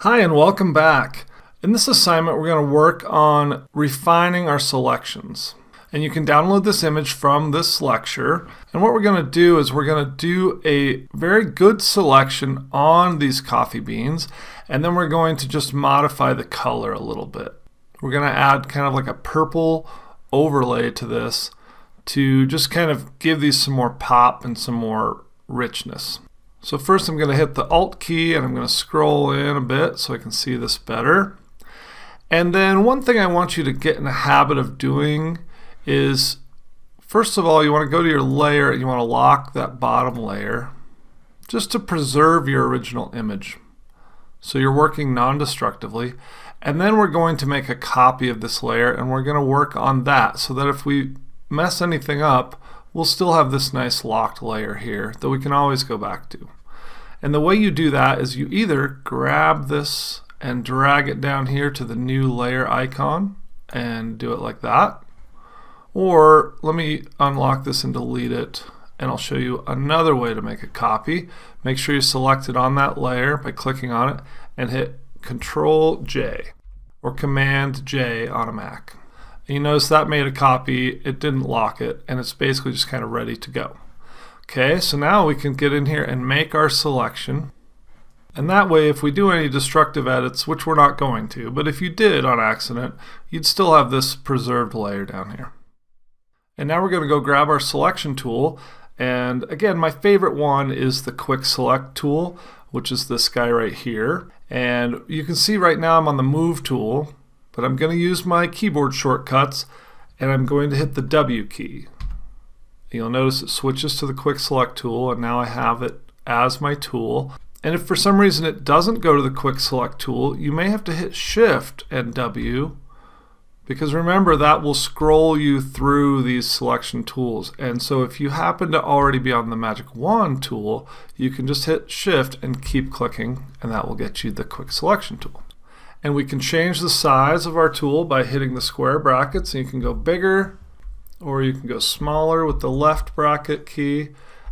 Hi and welcome back. In this assignment we're going to work on refining our selections. And you can download this image from this lecture. And what we're going to do is we're going to do a very good selection on these coffee beans, and then we're going to just modify the color a little bit. We're going to add kind of like a purple overlay to this to just kind of give these some more pop and some more richness. So first I'm going to hit the Alt key and I'm going to scroll in a bit so I can see this better. And then one thing I want you to get in the habit of doing is, first of all, you want to go to your layer and you want to lock that bottom layer just to preserve your original image. So you're working non-destructively. And then we're going to make a copy of this layer and we're going to work on that so that if we mess anything up, we'll still have this nice locked layer here that we can always go back to. And the way you do that is you either grab this and drag it down here to the new layer icon and do it like that. Or let me unlock this and delete it, and I'll show you another way to make a copy. Make sure you select it on that layer by clicking on it and hit Control J or Command J on a Mac. And you notice that made a copy, it didn't lock it, and it's basically just kind of ready to go. Okay, so now we can get in here and make our selection. And that way, if we do any destructive edits, which we're not going to, but if you did on accident, you'd still have this preserved layer down here. And now we're going to go grab our selection tool. And again, my favorite one is the Quick Select tool, which is this guy right here. And you can see right now I'm on the Move tool, but I'm going to use my keyboard shortcuts and I'm going to hit the W key. You'll notice it switches to the Quick Select tool, and now I have it as my tool. And if for some reason it doesn't go to the Quick Select tool, you may have to hit Shift and W, because remember that will scroll you through these selection tools. And so if you happen to already be on the Magic Wand tool, you can just hit Shift and keep clicking, and that will get you the Quick Selection tool. And we can change the size of our tool by hitting the square brackets, and you can go bigger or you can go smaller with the left bracket key,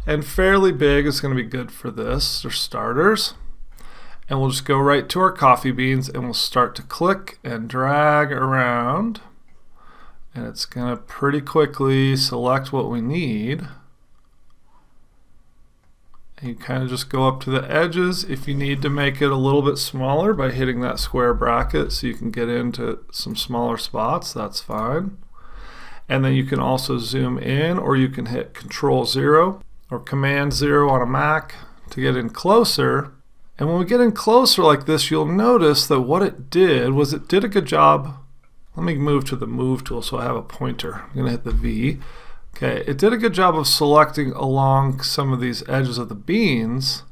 and fairly big is going to be good for this. They're starters. And we'll just go right to our coffee beans and we'll start to click and drag around, and it's going to pretty quickly select what we need. You kind of just go up to the edges if you need to make it a little bit smaller by hitting that square bracket so you can get into some smaller spots. That's fine. And then you can also zoom in, or you can hit Control 0 or Command 0 on a Mac to get in closer. And when we get in closer like this, you'll notice that what it did was it did a good job. Let me move to the Move tool so I have a pointer. I'm going to hit the V. Okay, it did a good job of selecting along some of these edges of the beans,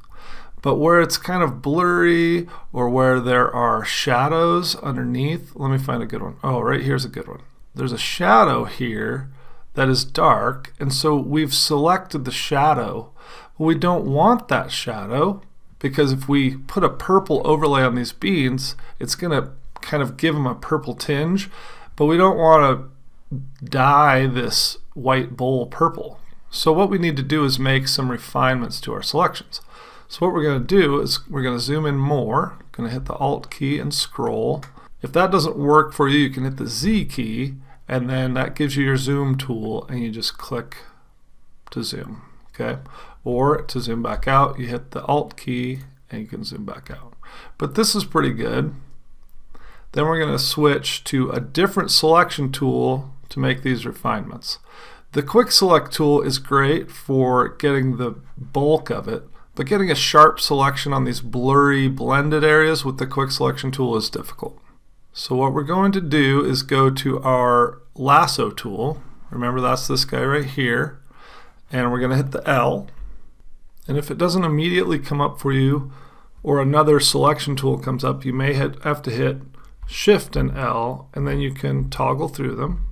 but where it's kind of blurry or where there are shadows underneath, let me find a good one. Oh, right here's a good one. There's a shadow here that is dark, and so we've selected the shadow, but we don't want that shadow, because if we put a purple overlay on these beans, it's going to kind of give them a purple tinge, but we don't want to dye this white bowl purple. So what we need to do is make some refinements to our selections. So what we're going to do is we're going to zoom in more. I'm going to hit the Alt key and scroll. If that doesn't work for you, you can hit the Z key, and then that gives you your zoom tool, and you just click to zoom. Okay? Or to zoom back out, you hit the Alt key and you can zoom back out. But this is pretty good. Then we're going to switch to a different selection tool to make these refinements. The Quick Select tool is great for getting the bulk of it, but getting a sharp selection on these blurry blended areas with the Quick Selection tool is difficult. So what we're going to do is go to our Lasso tool. Remember, that's this guy right here. And we're going to hit the L. And if it doesn't immediately come up for you, or another selection tool comes up, you may have to hit Shift and L, and then you can toggle through them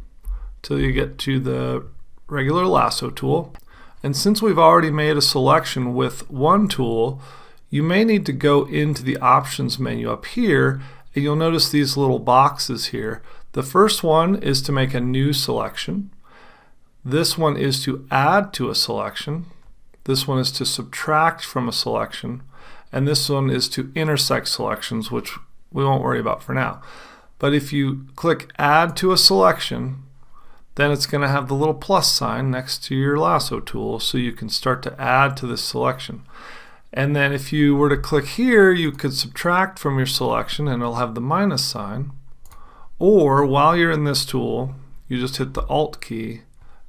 till you get to the regular Lasso tool. And since we've already made a selection with one tool, you may need to go into the Options menu up here, and you'll notice these little boxes here. The first one is to make a new selection. This one is to add to a selection. This one is to subtract from a selection. and this one is to intersect selections, which we won't worry about for now. But if you click Add to a Selection, then it's going to have the little plus sign next to your lasso tool, so you can start to add to this selection. And then if you were to click here, you could subtract from your selection and it'll have the minus sign. Or while you're in this tool, you just hit the Alt key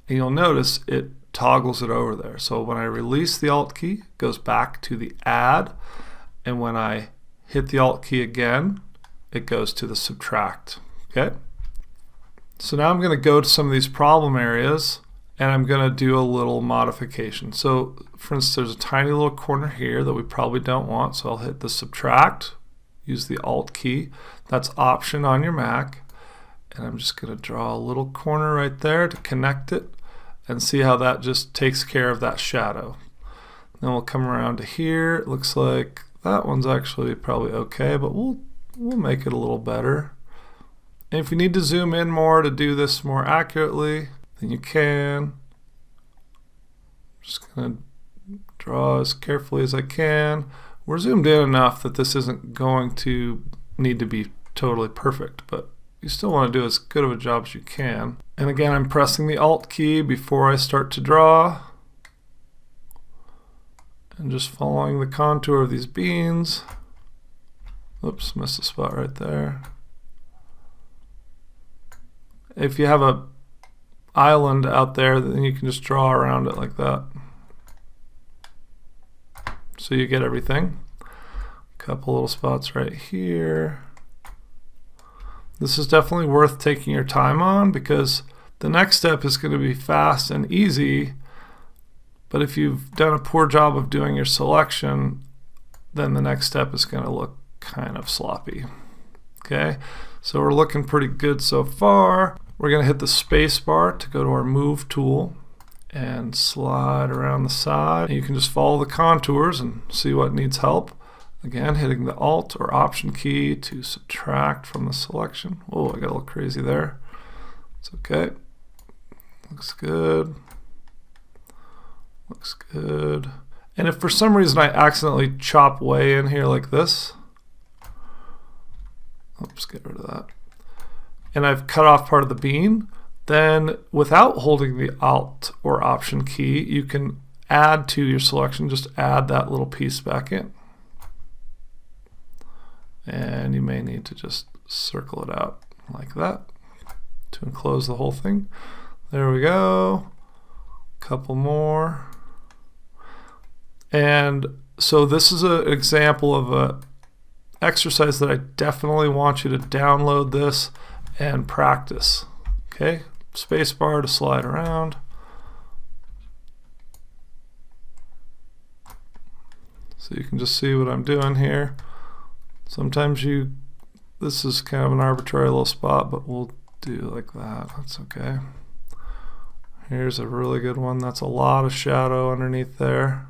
and you'll notice it toggles it over there. So when I release the Alt key, it goes back to the Add, and when I hit the Alt key again, it goes to the Subtract. Okay? So now I'm going to go to some of these problem areas and I'm going to do a little modification. So for instance, there's a tiny little corner here that we probably don't want, so I'll hit the Subtract, use the Alt key. That's Option on your Mac, and I'm just going to draw a little corner right there to connect it and see how that just takes care of that shadow. Then we'll come around to here. It looks like that one's actually probably okay, but we'll make it a little better. And if you need to zoom in more to do this more accurately, then you can. Just going to draw as carefully as I can. We're zoomed in enough that this isn't going to need to be totally perfect, but you still want to do as good of a job as you can. And again, I'm pressing the Alt key before I start to draw. And just following the contour of these beans. Oops, missed a spot right there. If you have a island out there, then you can just draw around it like that. So you get everything. A couple little spots right here. This is definitely worth taking your time on because the next step is going to be fast and easy, but if you've done a poor job of doing your selection, then the next step is going to look kind of sloppy. Okay, so we're looking pretty good so far. We're going to hit the space bar to go to our Move tool and slide around the side. And you can just follow the contours and see what needs help. Again, hitting the Alt or Option key to subtract from the selection. Oh, I got a little crazy there. It's okay. Looks good. Looks good. And if for some reason I accidentally chop way in here like this, oops, get rid of that, and I've cut off part of the bean, then without holding the Alt or Option key, you can add to your selection, just add that little piece back in. And you may need to just circle it out like that to enclose the whole thing. There we go. Couple more. And so this is an example of a exercise that I definitely want you to download this and practice. Okay, spacebar to slide around. So you can just see what I'm doing here. Sometimes this is kind of an arbitrary little spot, but we'll do like that. That's okay. Here's a really good one. That's a lot of shadow underneath there.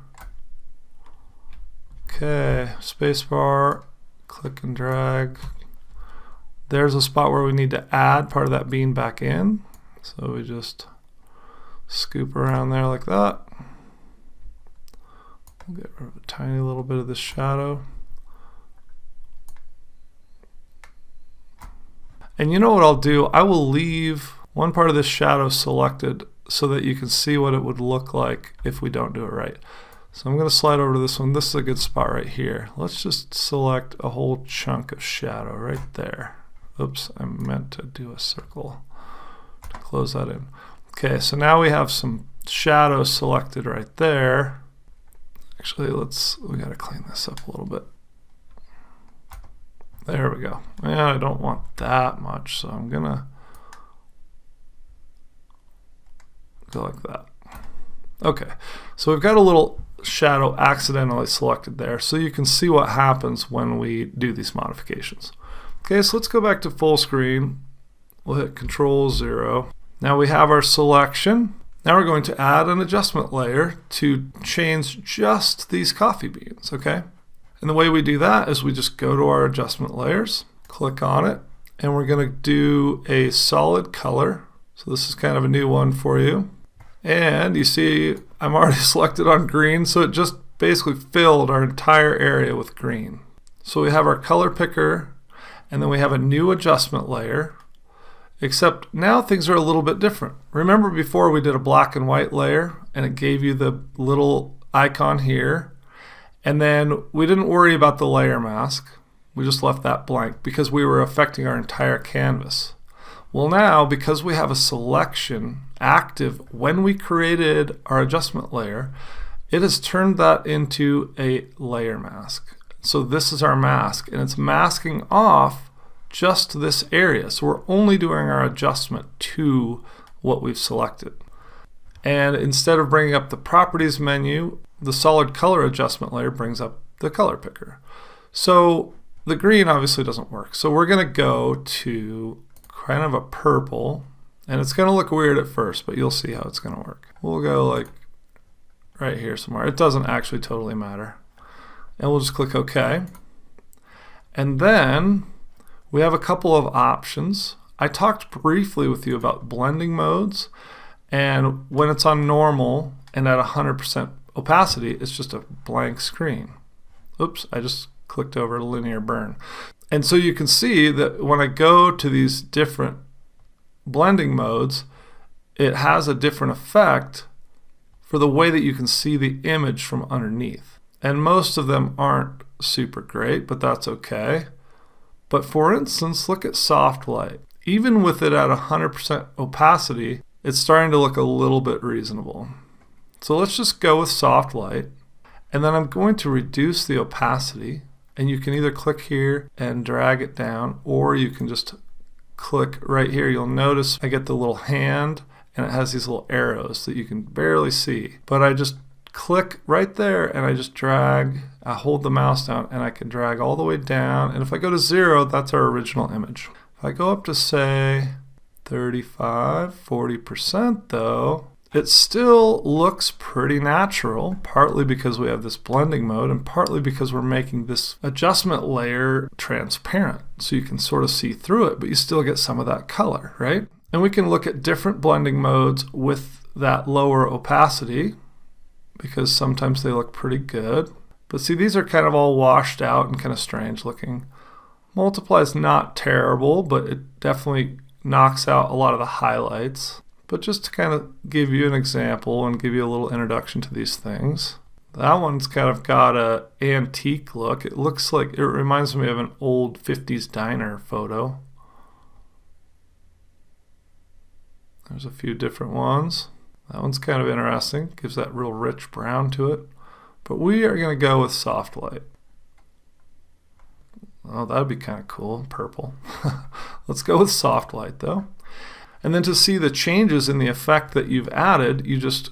Okay, spacebar, click and drag. There's a spot where we need to add part of that bean back in. So we just scoop around there like that. We'll get rid of a tiny little bit of this shadow. And you know what I'll do? I will leave one part of this shadow selected so that you can see what it would look like if we don't do it right. So I'm going to slide over to this one. This is a good spot right here. Let's just select a whole chunk of shadow right there. Oops, I meant to do a circle to close that in. Okay, so now we have some shadow selected right there. Actually, we got to clean this up a little bit. There we go. And I don't want that much, so I'm gonna go like that. Okay, so we've got a little shadow accidentally selected there, so you can see what happens when we do these modifications. Okay, so let's go back to full screen. We'll hit Control-0. Now we have our selection. Now we're going to add an adjustment layer to change just these coffee beans, okay? And the way we do that is we just go to our adjustment layers, click on it, and we're going to do a solid color. So this is kind of a new one for you. And you see I'm already selected on green, so it just basically filled our entire area with green. So we have our color picker, and then we have a new adjustment layer, except now things are a little bit different. Remember before we did a black and white layer and it gave you the little icon here, and then we didn't worry about the layer mask. We just left that blank because we were affecting our entire canvas. Well, now because we have a selection active when we created our adjustment layer, it has turned that into a layer mask. So this is our mask, and it's masking off just this area. So we're only doing our adjustment to what we've selected. And instead of bringing up the properties menu, the solid color adjustment layer brings up the color picker. So the green obviously doesn't work. So we're going to go to kind of a purple, and it's going to look weird at first, but you'll see how it's going to work. We'll go like right here somewhere. It doesn't actually totally matter. And we'll just click OK. And then we have a couple of options. I talked briefly with you about blending modes, and when it's on normal and at 100% opacity, it's just a blank screen. Oops, I just clicked over to linear burn. And so you can see that when I go to these different blending modes, it has a different effect for the way that you can see the image from underneath. And most of them aren't super great, but that's okay. But for instance, look at soft light. Even with it at 100% opacity, it's starting to look a little bit reasonable. So let's just go with soft light, and then I'm going to reduce the opacity, and you can either click here and drag it down, or you can just click right here. You'll notice I get the little hand, and it has these little arrows that you can barely see. But I just click right there, and I just drag, I hold the mouse down, and I can drag all the way down. And if I go to 0, that's our original image. If I go up to say 35, 40% though, it still looks pretty natural, partly because we have this blending mode and partly because we're making this adjustment layer transparent. So you can sort of see through it, but you still get some of that color, right? And we can look at different blending modes with that lower opacity because sometimes they look pretty good. But see, these are kind of all washed out and kind of strange looking. Multiply is not terrible, but it definitely knocks out a lot of the highlights. But just to kind of give you an example and give you a little introduction to these things, that one's kind of got a antique look. It looks like, it reminds me of an old 50s diner photo. There's a few different ones. That one's kind of interesting, gives that real rich brown to it. But we are going to go with soft light. Oh, that'd be kind of cool, purple. Let's go with soft light though. And then to see the changes in the effect that you've added, you just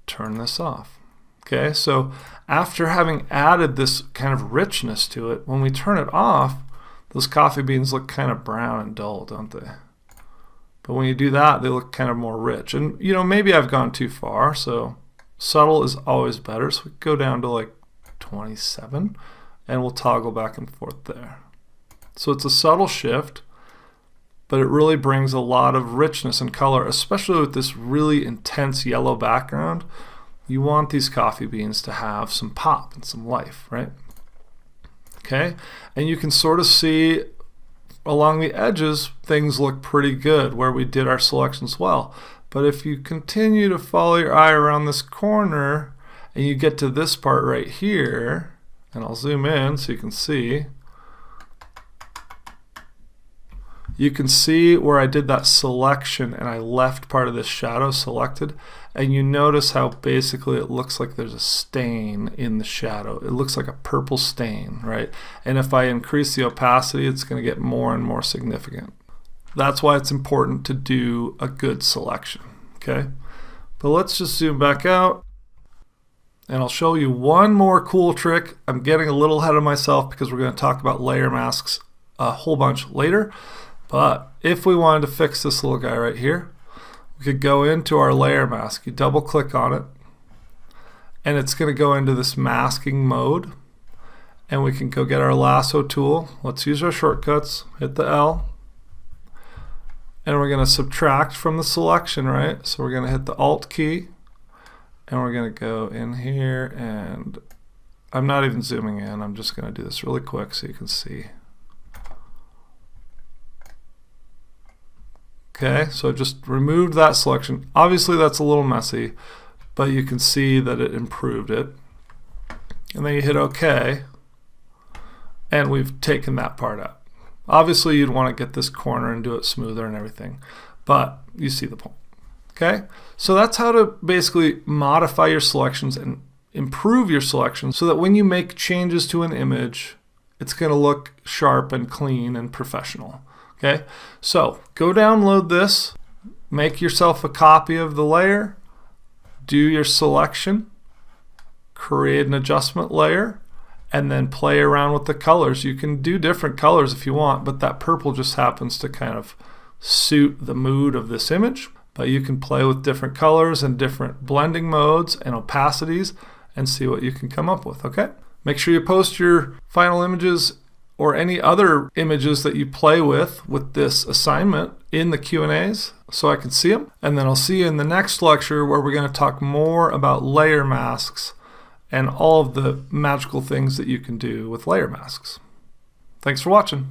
turn this off. Okay, so after having added this kind of richness to it, when we turn it off, those coffee beans look kind of brown and dull, don't they? But when you do that, they look kind of more rich. And you know, maybe I've gone too far, so subtle is always better. So we go down to like 27, and we'll toggle back and forth there. So it's a subtle shift, but it really brings a lot of richness and color, especially with this really intense yellow background. You want these coffee beans to have some pop and some life, right? Okay, and you can sort of see along the edges things look pretty good where we did our selections well. But if you continue to follow your eye around this corner and you get to this part right here, and I'll zoom in so you can see, where I did that selection and I left part of this shadow selected, and you notice how basically it looks like there's a stain in the shadow. It looks like a purple stain, right? And if I increase the opacity, it's going to get more and more significant. That's why it's important to do a good selection, okay? But let's just zoom back out, and I'll show you one more cool trick. I'm getting a little ahead of myself because we're going to talk about layer masks a whole bunch later. But if we wanted to fix this little guy right here, we could go into our layer mask. You double click on it, and it's going to go into this masking mode. And we can go get our lasso tool. Let's use our shortcuts. Hit the L. And we're going to subtract from the selection, right? So we're going to hit the Alt key, and we're going to go in here and I'm not even zooming in. I'm just going to do this really quick so you can see. Okay, so I just removed that selection. Obviously that's a little messy, but you can see that it improved it. And then you hit OK, and we've taken that part out. Obviously you'd want to get this corner and do it smoother and everything, but you see the point. Okay, so that's how to basically modify your selections and improve your selections so that when you make changes to an image, it's going to look sharp and clean and professional. Okay, so go download this, make yourself a copy of the layer, do your selection, create an adjustment layer, and then play around with the colors. You can do different colors if you want, but that purple just happens to kind of suit the mood of this image. But you can play with different colors and different blending modes and opacities and see what you can come up with, okay? Make sure you post your final images or any other images that you play with this assignment in the Q&As so I can see them. And then I'll see you in the next lecture where we're going to talk more about layer masks and all of the magical things that you can do with layer masks. Thanks for watching.